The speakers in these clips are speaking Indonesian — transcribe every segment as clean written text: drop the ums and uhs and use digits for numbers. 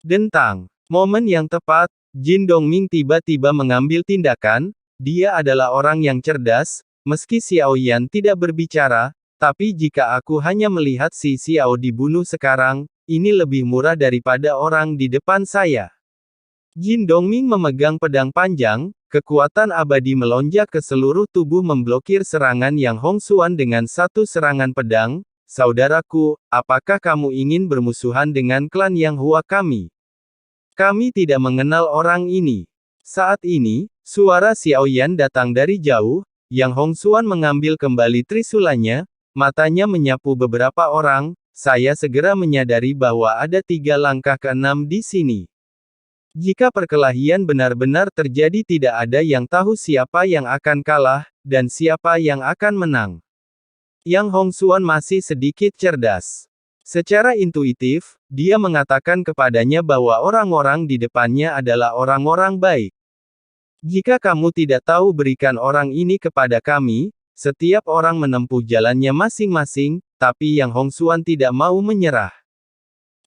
Dentang. Momen yang tepat, Jin Dongming tiba-tiba mengambil tindakan. Dia adalah orang yang cerdas, meski Xiao Yan tidak berbicara, tapi jika aku hanya melihat si Xiao dibunuh sekarang, ini lebih murah daripada orang di depan saya. Jin Dongming memegang pedang panjang, kekuatan abadi melonjak ke seluruh tubuh memblokir serangan Yang Hongxuan dengan satu serangan pedang. Saudaraku, apakah kamu ingin bermusuhan dengan klan Yang Hua kami? Kami tidak mengenal orang ini. Saat ini, suara Xiao Yan datang dari jauh. Yang Hongxuan mengambil kembali trisulanya, matanya menyapu beberapa orang. Saya segera menyadari bahwa ada 3 langkah ke-6 di sini. Jika perkelahian benar-benar terjadi, tidak ada yang tahu siapa yang akan kalah, dan siapa yang akan menang. Yang Hongxuan masih sedikit cerdas. Secara intuitif, dia mengatakan kepadanya bahwa orang-orang di depannya adalah orang-orang baik. Jika kamu tidak tahu, berikan orang ini kepada kami. Setiap orang menempuh jalannya masing-masing, tapi Yang Hongxuan tidak mau menyerah.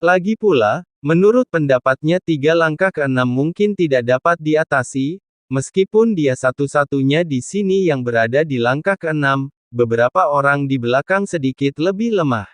Lagi pula, menurut pendapatnya 3 langkah ke-6 mungkin tidak dapat diatasi, meskipun dia satu-satunya di sini yang berada di langkah ke-6, beberapa orang di belakang sedikit lebih lemah.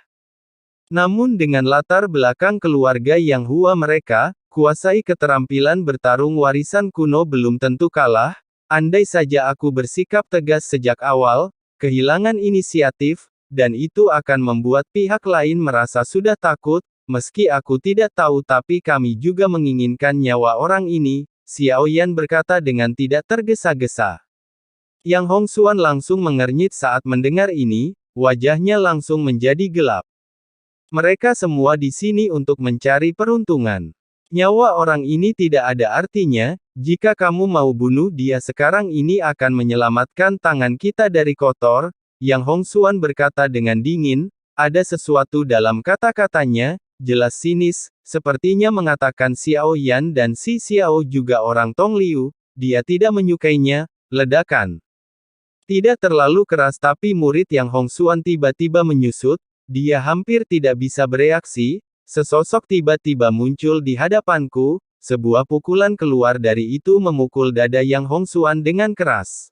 Namun dengan latar belakang keluarga Yang Hua mereka, kuasai keterampilan bertarung warisan kuno belum tentu kalah. Andai saja aku bersikap tegas sejak awal, kehilangan inisiatif, dan itu akan membuat pihak lain merasa sudah takut. Meski aku tidak tahu, tapi kami juga menginginkan nyawa orang ini, Xiao Yan berkata dengan tidak tergesa-gesa. Yang Hongxuan langsung mengernyit saat mendengar ini, wajahnya langsung menjadi gelap. Mereka semua di sini untuk mencari peruntungan. Nyawa orang ini tidak ada artinya. Jika kamu mau bunuh dia sekarang, ini akan menyelamatkan tangan kita dari kotor. Yang Hongxuan berkata dengan dingin, ada sesuatu dalam kata-katanya, jelas sinis, sepertinya mengatakan Xiao Yan dan si Xiao juga orang Tong Liu, dia tidak menyukainya. Ledakan tidak terlalu keras, tapi murid Yang Hongxuan tiba-tiba menyusut. Dia hampir tidak bisa bereaksi. Sesosok tiba-tiba muncul di hadapanku. Sebuah pukulan keluar dari itu memukul dada Yang Hongxuan dengan keras.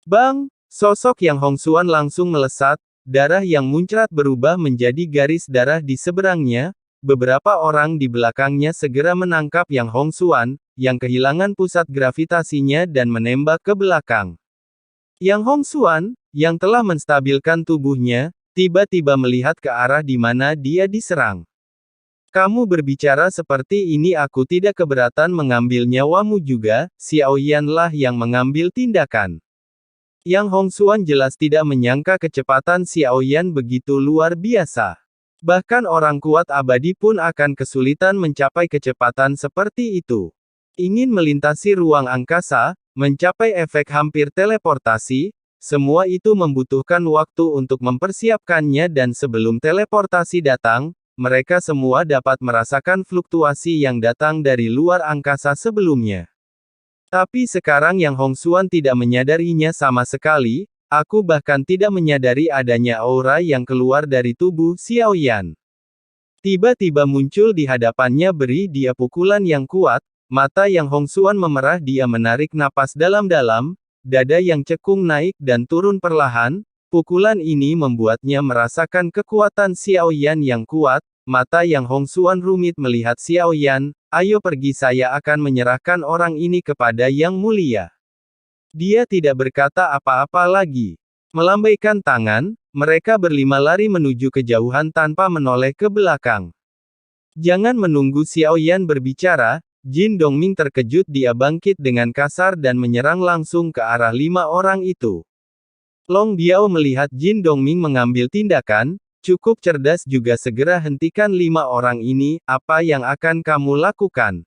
Bang! Sosok Yang Hongxuan langsung melesat. Darah yang muncrat berubah menjadi garis darah di seberangnya. Beberapa orang di belakangnya segera menangkap Yang Hongxuan, yang kehilangan pusat gravitasinya dan menembak ke belakang. Yang Hongxuan, yang telah menstabilkan tubuhnya, tiba-tiba melihat ke arah di mana dia diserang. Kamu berbicara seperti ini, aku tidak keberatan mengambil nyawamu juga. Xiao Yan lah yang mengambil tindakan. Yang Hongxuan jelas tidak menyangka kecepatan Xiao Yan begitu luar biasa. Bahkan orang kuat abadi pun akan kesulitan mencapai kecepatan seperti itu. Ingin melintasi ruang angkasa, mencapai efek hampir teleportasi, semua itu membutuhkan waktu untuk mempersiapkannya, dan sebelum teleportasi datang, mereka semua dapat merasakan fluktuasi yang datang dari luar angkasa sebelumnya. Tapi sekarang Yang Hongxuan tidak menyadarinya sama sekali. Aku bahkan tidak menyadari adanya aura yang keluar dari tubuh Xiao Yan. Tiba-tiba muncul di hadapannya, beri dia pukulan yang kuat. Mata Yang Hongxuan memerah, dia menarik napas dalam-dalam. Dada yang cekung naik dan turun perlahan. Pukulan ini membuatnya merasakan kekuatan Xiao Yan yang kuat. Mata Yang Hongxuan rumit melihat Xiao Yan. Ayo pergi, saya akan menyerahkan orang ini kepada Yang Mulia. Dia tidak berkata apa-apa lagi. Melambaikan tangan, mereka berlima lari menuju kejauhan tanpa menoleh ke belakang. Jangan menunggu Xiao Yan berbicara, Jin Dongming terkejut. Dia bangkit dengan kasar dan menyerang langsung ke arah 5 orang itu. Long Biao melihat Jin Dongming mengambil tindakan, cukup cerdas juga, segera hentikan 5 orang ini. Apa yang akan kamu lakukan?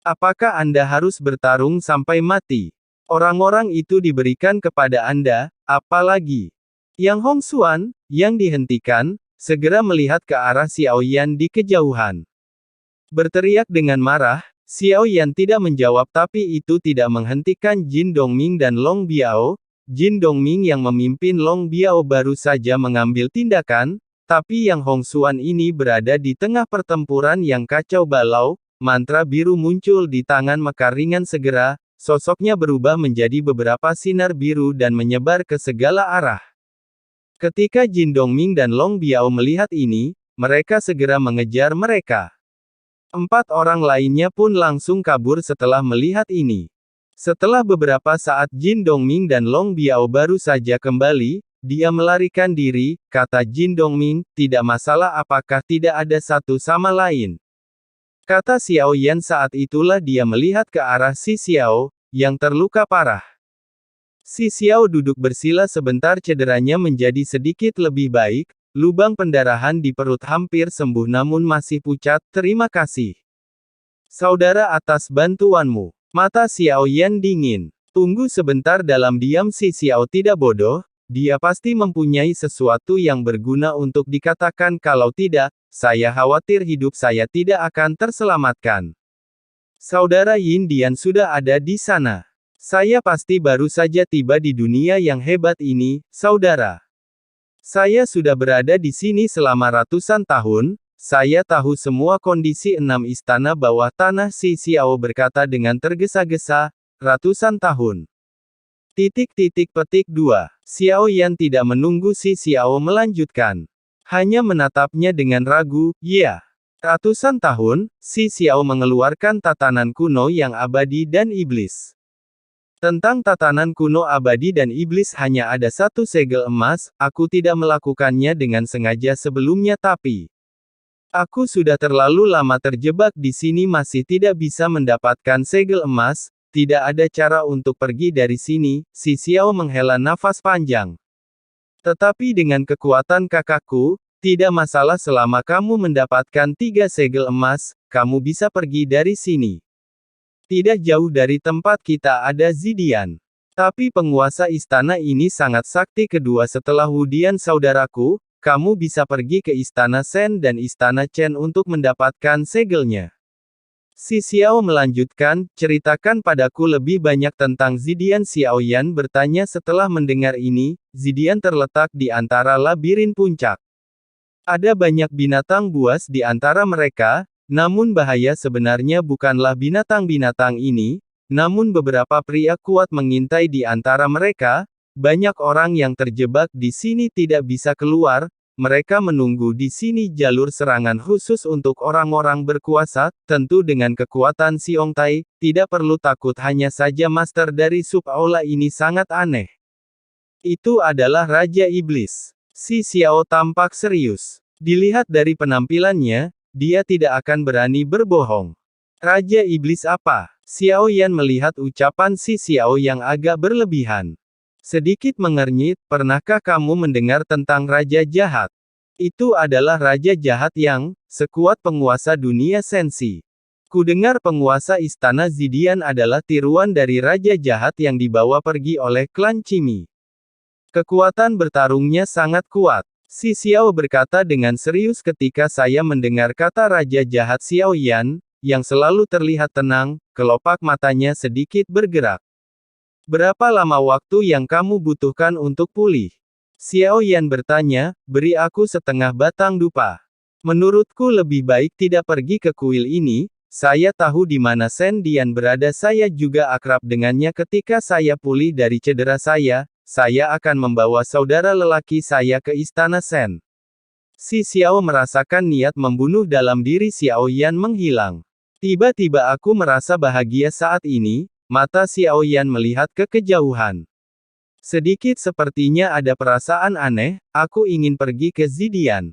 Apakah Anda harus bertarung sampai mati? Orang-orang itu diberikan kepada Anda, apalagi Yang Hongxuan, yang dihentikan, segera melihat ke arah Xiao Yan di kejauhan. Berteriak dengan marah. Xiao Yan tidak menjawab, tapi itu tidak menghentikan Jin Dongming dan Long Biao. Jin Dongming yang memimpin Long Biao baru saja mengambil tindakan, Tapi Yang Hongxuan ini berada di tengah pertempuran yang kacau balau, mantra biru muncul di tangan Mekar ringan segera, sosoknya berubah menjadi beberapa sinar biru dan menyebar ke segala arah. Ketika Jin Dongming dan Long Biao melihat ini, mereka segera mengejar mereka. 4 orang lainnya pun langsung kabur setelah melihat ini. Setelah beberapa saat Jin Dongming dan Long Biao baru saja kembali, dia melarikan diri, kata Jin Dongming, tidak masalah apakah tidak ada satu sama lain. Kata Xiao Yan saat itulah dia melihat ke arah Si Xiao, yang terluka parah. Si Xiao duduk bersila sebentar cederanya menjadi sedikit lebih baik, lubang pendarahan di perut hampir sembuh namun masih pucat, terima kasih. Saudara atas bantuanmu. Mata Xiao Yan dingin. Tunggu sebentar dalam diam Si Xiao tidak bodoh, dia pasti mempunyai sesuatu yang berguna untuk dikatakan kalau tidak, saya khawatir hidup saya tidak akan terselamatkan. Saudara Yin Dian sudah ada di sana. Saya pasti baru saja tiba di dunia yang hebat ini, saudara. Saya sudah berada di sini selama ratusan tahun, saya tahu semua kondisi 6 istana bawah tanah Si Xiao berkata dengan tergesa-gesa, ratusan tahun. Petik 2. Xiao Yan tidak menunggu Si Xiao melanjutkan. Hanya menatapnya dengan ragu, ya. Ratusan tahun, Si Xiao mengeluarkan tatanan kuno yang abadi dan iblis. Tentang tatanan kuno abadi dan iblis hanya ada satu segel emas, aku tidak melakukannya dengan sengaja sebelumnya tapi aku sudah terlalu lama terjebak di sini masih tidak bisa mendapatkan segel emas, tidak ada cara untuk pergi dari sini, Si Xiao menghela nafas panjang. Tetapi dengan kekuatan kakakku, tidak masalah selama kamu mendapatkan 3 segel emas, kamu bisa pergi dari sini. Tidak jauh dari tempat kita ada Zidian. Tapi penguasa istana ini sangat sakti kedua setelah Wudian saudaraku, kamu bisa pergi ke istana Shen dan istana Chen untuk mendapatkan segelnya. Si Xiao melanjutkan, ceritakan padaku lebih banyak tentang Zidian. Xiao Yan bertanya setelah mendengar ini, Zidian terletak di antara labirin puncak. Ada banyak binatang buas di antara mereka, namun bahaya sebenarnya bukanlah binatang-binatang ini, namun beberapa pria kuat mengintai di antara mereka, banyak orang yang terjebak di sini tidak bisa keluar, mereka menunggu di sini jalur serangan khusus untuk orang-orang berkuasa, tentu dengan kekuatan Xiong Tai, tidak perlu takut hanya saja master dari sub-aula ini sangat aneh. Itu adalah Raja Iblis. Si Xiao tampak serius. Dilihat dari penampilannya, dia tidak akan berani berbohong. Raja Iblis apa? Xiao Yan melihat ucapan Si Xiao yang agak berlebihan. Sedikit mengernyit, pernahkah kamu mendengar tentang Raja Jahat? Itu adalah Raja Jahat yang, sekuat penguasa dunia Sensi. Kudengar penguasa istana Zidian adalah tiruan dari Raja Jahat yang dibawa pergi oleh klan Cimi. Kekuatan bertarungnya sangat kuat. Si Xiao berkata dengan serius ketika saya mendengar kata Raja Jahat. Xiao Yan, yang selalu terlihat tenang, kelopak matanya sedikit bergerak. Berapa lama waktu yang kamu butuhkan untuk pulih? Xiao Yan bertanya, beri aku setengah batang dupa. Menurutku lebih baik tidak pergi ke kuil ini, saya tahu di mana Shen Dian berada, saya juga akrab dengannya ketika saya pulih dari cedera saya akan membawa saudara lelaki saya ke istana Shen. Si Xiao merasakan niat membunuh dalam diri Xiao Yan menghilang. Tiba-tiba aku merasa bahagia saat ini, mata Xiao Yan melihat ke kejauhan. Sedikit sepertinya ada perasaan aneh, aku ingin pergi ke Zidian.